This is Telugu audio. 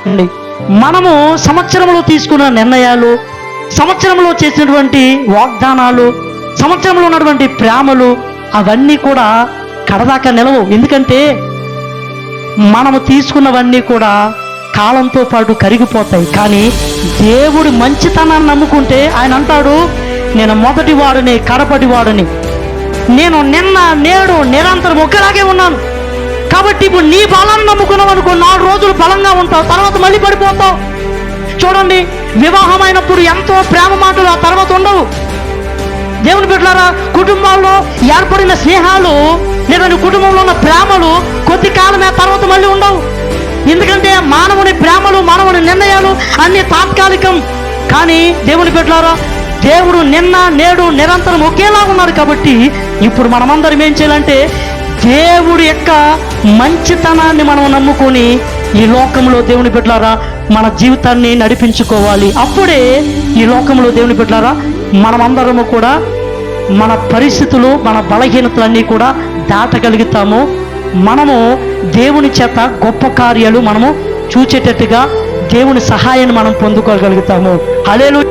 అండి. మనము సంవత్సరంలో తీసుకున్న నిర్ణయాలు, సంవత్సరంలో చేసినటువంటి వాగ్దానాలు, సంవత్సరంలో ఉన్నటువంటి ప్రేమలు అవన్నీ కూడా కడదాకా నిలవు. ఎందుకంటే మనము తీసుకున్నవన్నీ కూడా కాలంతో పాటు కరిగిపోతాయి. కానీ దేవుడి మంచితనాన్ని నమ్ముకుంటే ఆయన అంటాడు, నేను మొదటి వాడిని, కడపటి వాడిని, నేను నిన్న నేడు నిరంతరం ఒకేలాగే ఉన్నాను. కాబట్టి ఇప్పుడు నీ బలాన్ని నమ్ముకున్నావు అనుకో, 4 రోజులు బలంగా ఉంటావు, తర్వాత మళ్ళీ పడిపోతావు. చూడండి, వివాహమైనప్పుడు ఎంతో ప్రేమ మాటలు ఆ తర్వాత ఉండవు. దేవుని బిడ్డలారా, కుటుంబాల్లో ఏర్పడిన స్నేహాలు లేదా కుటుంబంలో ఉన్న ప్రేమలు కొద్ది కాలమే, తర్వాత మళ్ళీ ఉండవు. ఎందుకంటే మానవుని ప్రేమలు, మానవుని నిర్ణయాలు అన్ని తాత్కాలికం. కానీ దేవుని బిడ్డలారా, దేవుడు నిన్న నేడు నిరంతరం ఒకేలా ఉన్నాడు. కాబట్టి ఇప్పుడు మనమందరం ఏం చేయాలంటే దేవుడి యొక్క మంచితనాన్ని మనం నమ్ముకొని ఈ లోకంలో దేవుని బిడ్డలారా మన జీవితాన్ని నడిపించుకోవాలి. అప్పుడే ఈ లోకంలో దేవుని బిడ్డలారా మనమందరము కూడా మన పరిస్థితులు, మన బలహీనతలన్నీ కూడా దాటగలుగుతాము. మనము దేవుని చేత గొప్ప కార్యాలు మనము చూచేటట్టుగా దేవుని సహాయాన్ని మనం పొందుకోగలుగుతాము. హల్లెలూయా.